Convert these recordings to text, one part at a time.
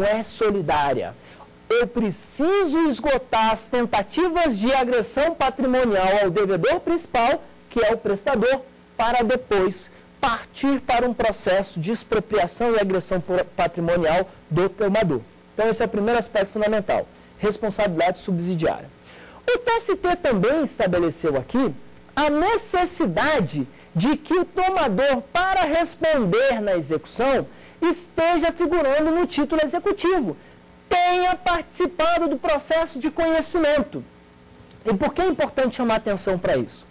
é solidária. Eu preciso esgotar as tentativas de agressão patrimonial ao devedor principal, que é o prestador, para depois partir para um processo de expropriação e agressão patrimonial do tomador. Então, esse é o primeiro aspecto fundamental, responsabilidade subsidiária. O TST também estabeleceu aqui a necessidade de que o tomador, para responder na execução, esteja figurando no título executivo, tenha participado do processo de conhecimento. E por que é importante chamar atenção para isso?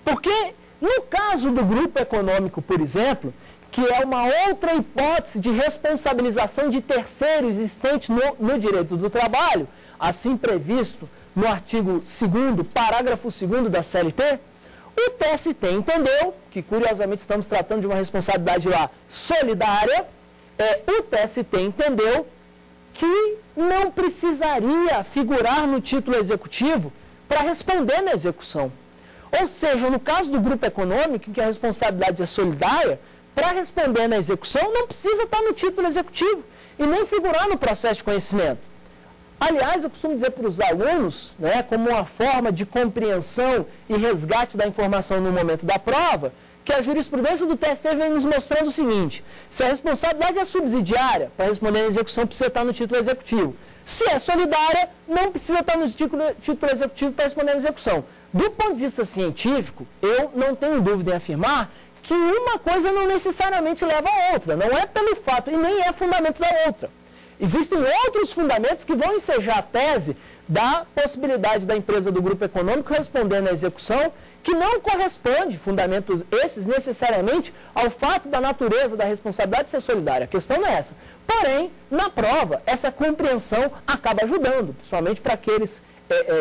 Porque, no caso do grupo econômico, por exemplo, que é uma outra hipótese de responsabilização de terceiros existente no direito do trabalho, assim previsto no artigo 2º, parágrafo 2º da CLT, o TST entendeu, que curiosamente estamos tratando de uma responsabilidade lá solidária, o TST entendeu que não precisaria figurar no título executivo para responder na execução. Ou seja, no caso do grupo econômico, em que a responsabilidade é solidária, para responder na execução não precisa estar no título executivo e nem figurar no processo de conhecimento. Aliás, eu costumo dizer para os alunos, né, como uma forma de compreensão e resgate da informação no momento da prova, que a jurisprudência do TST vem nos mostrando o seguinte: se a responsabilidade é subsidiária, para responder na execução precisa estar no título executivo. Se é solidária, não precisa estar no título executivo para responder na execução. Do ponto de vista científico, eu não tenho dúvida em afirmar que uma coisa não necessariamente leva a outra, não é pelo fato, e nem é fundamento da outra. Existem outros fundamentos que vão ensejar a tese da possibilidade da empresa do grupo econômico responder na execução, que não corresponde, fundamentos esses, necessariamente ao fato da natureza da responsabilidade ser solidária. A questão não é essa. Porém, na prova, essa compreensão acaba ajudando, principalmente para aqueles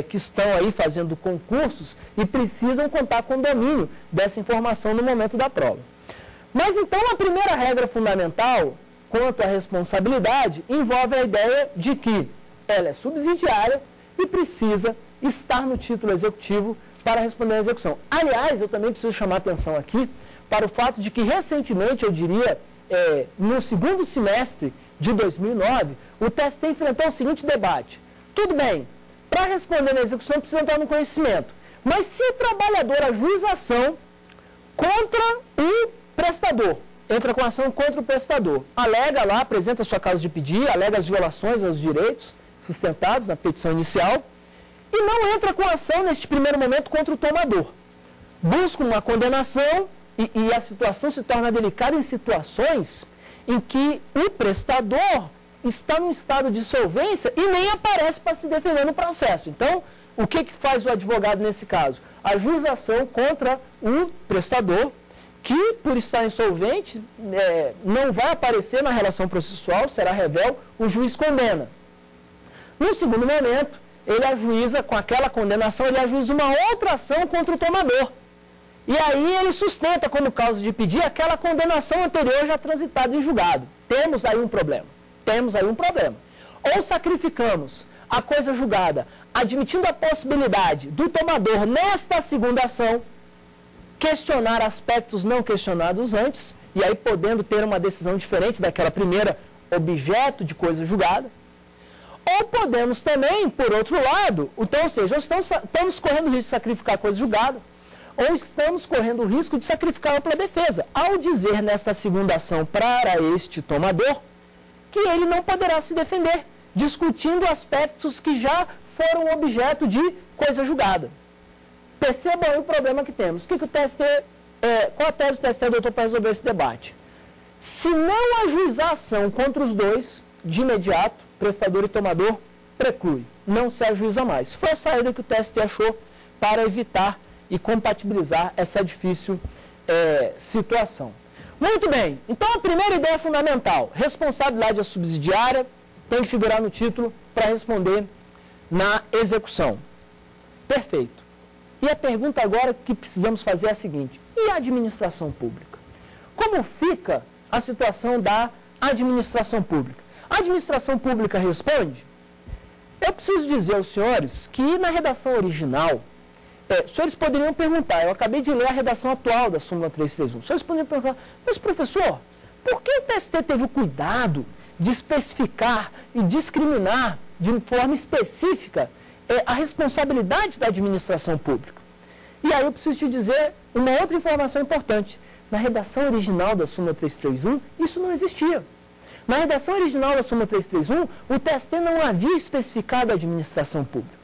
que estão aí fazendo concursos e precisam contar com o domínio dessa informação no momento da prova. Mas então a primeira regra fundamental quanto à responsabilidade envolve a ideia de que ela é subsidiária e precisa estar no título executivo para responder à execução. Aliás, eu também preciso chamar atenção aqui para o fato de que recentemente, eu diria, no segundo semestre de 2009, o TST enfrentou o seguinte debate: tudo bem, para responder na execução precisa entrar no conhecimento, mas se o trabalhador ajuiza ação contra o prestador, entra com ação contra o prestador, alega lá, apresenta sua causa de pedir, alega as violações aos direitos sustentados na petição inicial, e não entra com ação neste primeiro momento contra o tomador. Busca uma condenação e a situação se torna delicada em situações em que o prestador está num estado de solvência e nem aparece para se defender no processo. Então, o que faz o advogado nesse caso? Ajuiza ação contra o prestador, que, por estar insolvente, não vai aparecer na relação processual, será revel, o juiz condena. No segundo momento, ele ajuiza, com aquela condenação, ele ajuiza uma outra ação contra o tomador. E aí ele sustenta, como causa de pedir, aquela condenação anterior já transitada em julgado. Temos aí um problema. Ou sacrificamos a coisa julgada, admitindo a possibilidade do tomador, nesta segunda ação, questionar aspectos não questionados antes, e aí podendo ter uma decisão diferente daquela primeira, objeto de coisa julgada. Ou podemos também, por outro lado, então, ou seja, estamos correndo o risco de sacrificar a coisa julgada, ou estamos correndo o risco de sacrificá-la para a defesa, ao dizer nesta segunda ação para este tomador que ele não poderá se defender, discutindo aspectos que já foram objeto de coisa julgada. Percebam aí o problema que temos. Qual a tese do TST adotou para resolver esse debate? Se não ajuizar ação contra os dois, de imediato, prestador e tomador, preclui, não se ajuiza mais. Foi a saída que o TST achou para evitar e compatibilizar essa difícil situação. Muito bem, então a primeira ideia fundamental, responsabilidade é subsidiária, tem que figurar no título para responder na execução. Perfeito. E a pergunta agora que precisamos fazer é a seguinte: e a administração pública? Como fica a situação da administração pública? A administração pública responde? Eu preciso dizer aos senhores que na redação original, os senhores poderiam perguntar, eu acabei de ler a redação atual da súmula 331, os senhores poderiam perguntar, mas professor, por que o TST teve o cuidado de especificar e discriminar de forma específica a responsabilidade da administração pública. E aí eu preciso te dizer uma outra informação importante. Na redação original da súmula 331, isso não existia. Na redação original da súmula 331, o TST não havia especificado a administração pública.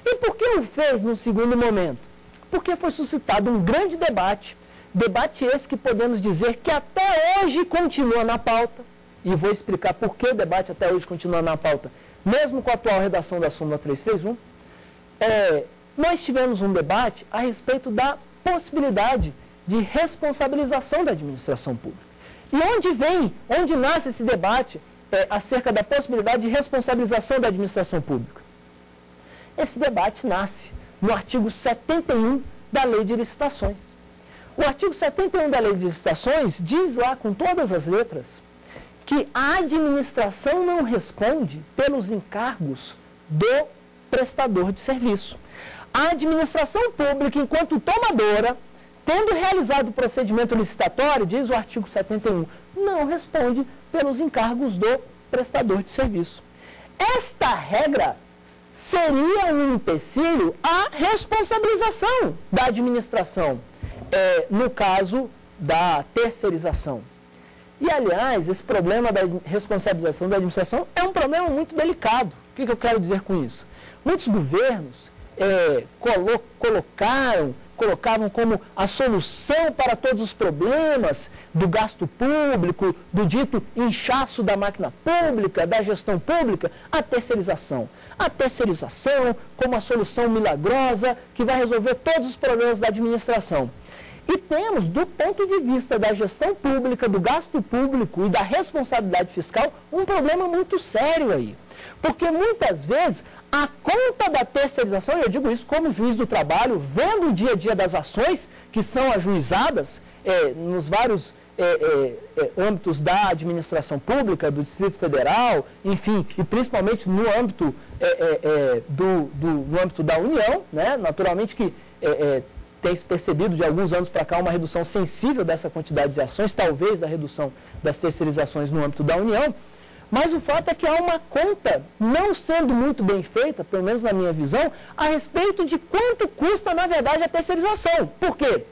E por que o fez no segundo momento? Porque foi suscitado um grande debate, debate esse que podemos dizer que até hoje continua na pauta, e vou explicar por que o debate até hoje continua na pauta, mesmo com a atual redação da súmula 331, nós tivemos um debate a respeito da possibilidade de responsabilização da administração pública. E onde nasce esse debate acerca da possibilidade de responsabilização da administração pública? Esse debate nasce no artigo 71 da Lei de Licitações. O artigo 71 da Lei de Licitações diz lá, com todas as letras, que a administração não responde pelos encargos do prestador de serviço. A administração pública, enquanto tomadora, tendo realizado o procedimento licitatório, diz o artigo 71, não responde pelos encargos do prestador de serviço. Esta regra seria um empecilho à responsabilização da administração, no caso da terceirização. E, aliás, esse problema da responsabilização da administração é um problema muito delicado. O que eu quero dizer com isso? Muitos governos colocavam como a solução para todos os problemas do gasto público, do dito inchaço da máquina pública, da gestão pública, a terceirização. A terceirização como a solução milagrosa que vai resolver todos os problemas da administração. E temos, do ponto de vista da gestão pública, do gasto público e da responsabilidade fiscal, um problema muito sério aí. Porque muitas vezes a conta da terceirização, e eu digo isso como juiz do trabalho, vendo o dia a dia das ações que são ajuizadas nos vários âmbitos da administração pública, do Distrito Federal, enfim, e principalmente no âmbito, no âmbito da União, né? Naturalmente que tem se percebido de alguns anos para cá uma redução sensível dessa quantidade de ações, talvez da redução das terceirizações no âmbito da União, mas o fato é que há uma conta não sendo muito bem feita, pelo menos na minha visão, a respeito de quanto custa, na verdade, a terceirização. Por quê?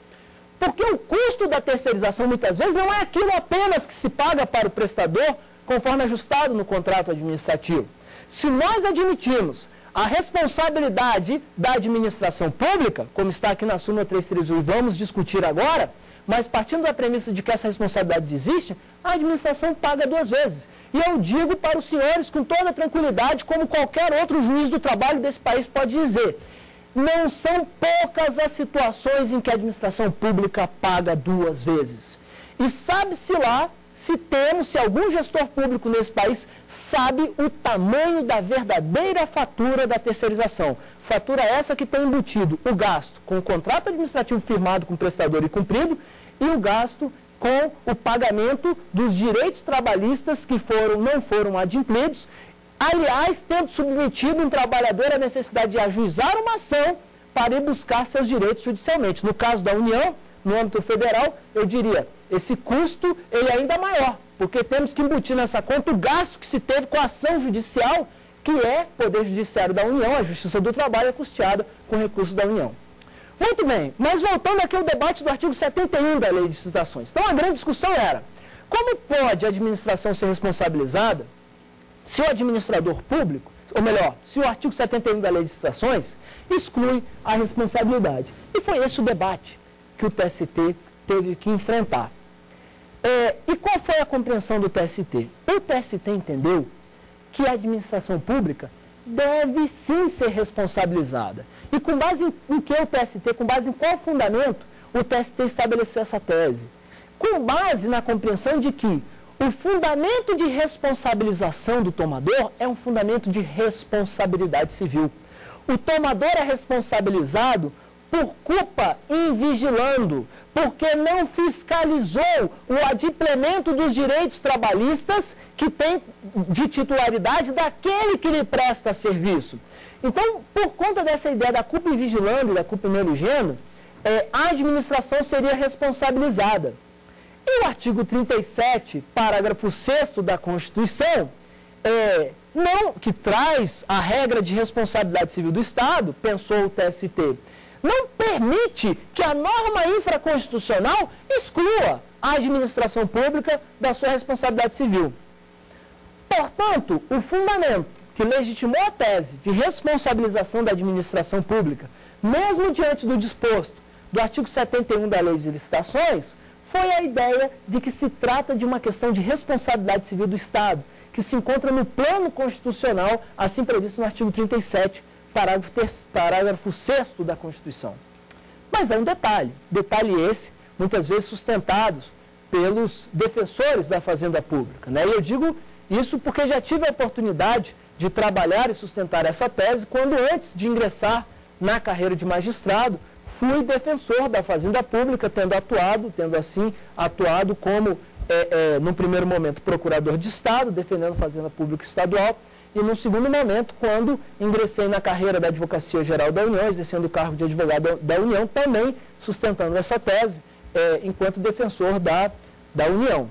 Porque o custo da terceirização, muitas vezes, não é aquilo apenas que se paga para o prestador, conforme ajustado no contrato administrativo. Se nós admitimos a responsabilidade da administração pública, como está aqui na súmula 331 e vamos discutir agora, mas partindo da premissa de que essa responsabilidade existe, a administração paga duas vezes. E eu digo para os senhores com toda tranquilidade, como qualquer outro juiz do trabalho desse país pode dizer, não são poucas as situações em que a administração pública paga duas vezes. E sabe-se lá se algum gestor público nesse país sabe o tamanho da verdadeira fatura da terceirização. Fatura essa que tem embutido o gasto com o contrato administrativo firmado com o prestador e cumprido e o gasto com o pagamento dos direitos trabalhistas que não foram adimplidos, aliás, tendo submetido um trabalhador à necessidade de ajuizar uma ação para ir buscar seus direitos judicialmente. No caso da União, no âmbito federal, eu diria, esse custo ele é ainda maior, porque temos que embutir nessa conta o gasto que se teve com a ação judicial, que é Poder Judiciário da União, a Justiça do Trabalho é custeada com recursos da União. Muito bem, mas voltando aqui ao debate do artigo 71 da Lei de Licitações. Então, a grande discussão era, como pode a administração ser responsabilizada se o administrador público, ou melhor, se o artigo 71 da Lei de Licitações exclui a responsabilidade? E foi esse o debate que o TST teve que enfrentar. E qual foi a compreensão do TST? O TST entendeu que a administração pública deve sim ser responsabilizada. E com base em que o TST, com base em qual fundamento o TST estabeleceu essa tese? Com base na compreensão de que o fundamento de responsabilização do tomador é um fundamento de responsabilidade civil. O tomador é responsabilizado por culpa invigilando, porque não fiscalizou o adimplemento dos direitos trabalhistas que tem de titularidade daquele que lhe presta serviço. Então, por conta dessa ideia da culpa invigilando e da culpa inerigendo, a administração seria responsabilizada. E o artigo 37, parágrafo 6º da Constituição, que traz a regra de responsabilidade civil do Estado, pensou o TST, não permite que a norma infraconstitucional exclua a administração pública da sua responsabilidade civil. Portanto, o fundamento que legitimou a tese de responsabilização da administração pública, mesmo diante do disposto do artigo 71 da Lei de Licitações, foi a ideia de que se trata de uma questão de responsabilidade civil do Estado, que se encontra no plano constitucional, assim previsto no artigo 37, parágrafo 6º da Constituição. Mas há um detalhe esse, muitas vezes sustentados pelos defensores da Fazenda Pública, né? E eu digo isso porque já tive a oportunidade de trabalhar e sustentar essa tese quando, antes de ingressar na carreira de magistrado, fui defensor da Fazenda Pública, tendo assim atuado como, num primeiro momento, procurador de Estado, defendendo a Fazenda Pública Estadual, e num segundo momento, quando ingressei na carreira da Advocacia Geral da União, exercendo o cargo de advogado da União, também sustentando essa tese, enquanto defensor da União.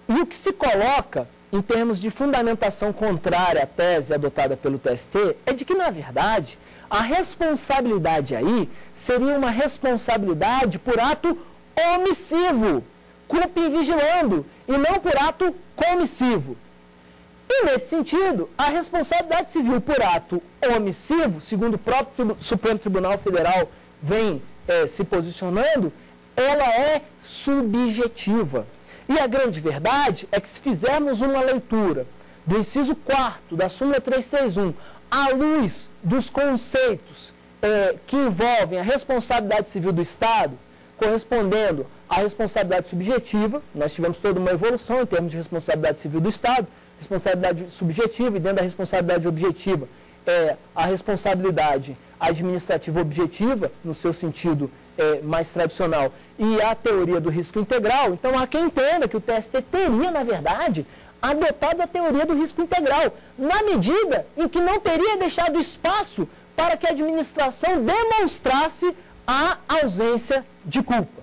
E o que se coloca, em termos de fundamentação contrária à tese adotada pelo TST, é de que, na verdade, a responsabilidade aí seria uma responsabilidade por ato omissivo, culpem vigilando, e não por ato comissivo. E, nesse sentido, a responsabilidade civil por ato omissivo, segundo o próprio Supremo Tribunal Federal vem se posicionando, ela é subjetiva. E a grande verdade é que, se fizermos uma leitura do inciso 4º da súmula 331, à luz dos conceitos que envolvem a responsabilidade civil do Estado, correspondendo à responsabilidade subjetiva, nós tivemos toda uma evolução em termos de responsabilidade civil do Estado, responsabilidade subjetiva, e dentro da responsabilidade objetiva, a responsabilidade administrativa objetiva, no seu sentido mais tradicional, e a teoria do risco integral. Então, há quem entenda que o TST teria, na verdade, adotado a teoria do risco integral, na medida em que não teria deixado espaço para que a administração demonstrasse a ausência de culpa.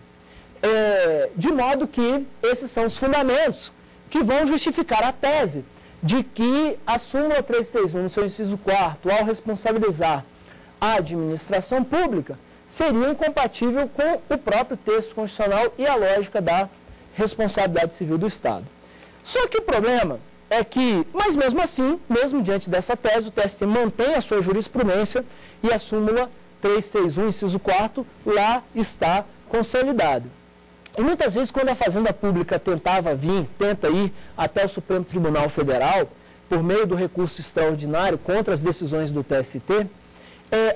De modo que esses são os fundamentos que vão justificar a tese de que a súmula 331, no seu inciso 4º, ao responsabilizar a administração pública, seria incompatível com o próprio texto constitucional e a lógica da responsabilidade civil do Estado. Só que o problema é que, mas mesmo assim, mesmo diante dessa tese, o TST mantém a sua jurisprudência e a súmula 331, inciso 4º, lá está consolidada. E muitas vezes, quando a Fazenda Pública tenta ir até o Supremo Tribunal Federal, por meio do recurso extraordinário contra as decisões do TST,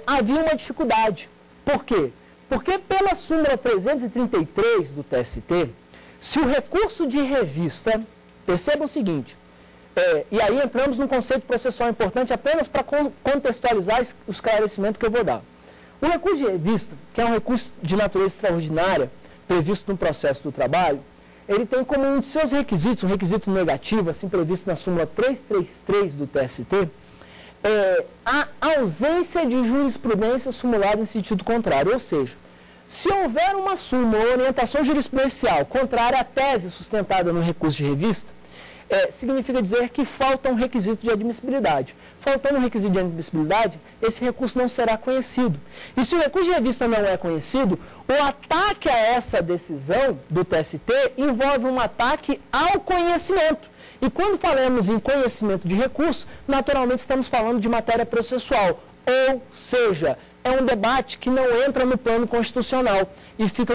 havia uma dificuldade. Por quê? Porque pela súmula 333 do TST, se o recurso de revista, perceba o seguinte, e aí entramos num conceito processual importante apenas para contextualizar o esclarecimento que eu vou dar. O recurso de revista, que é um recurso de natureza extraordinária, previsto no processo do trabalho, ele tem como um de seus requisitos, um requisito negativo, assim previsto na súmula 333 do TST, a ausência de jurisprudência simulada em sentido contrário. Ou seja, se houver uma súmula ou orientação jurisprudencial contrária à tese sustentada no recurso de revista, significa dizer que falta um requisito de admissibilidade. Faltando um requisito de admissibilidade, esse recurso não será conhecido. E se o recurso de revista não é conhecido, o ataque a essa decisão do TST envolve um ataque ao conhecimento. E quando falamos em conhecimento de recurso, naturalmente estamos falando de matéria processual. Ou seja, é um debate que não entra no plano constitucional e fica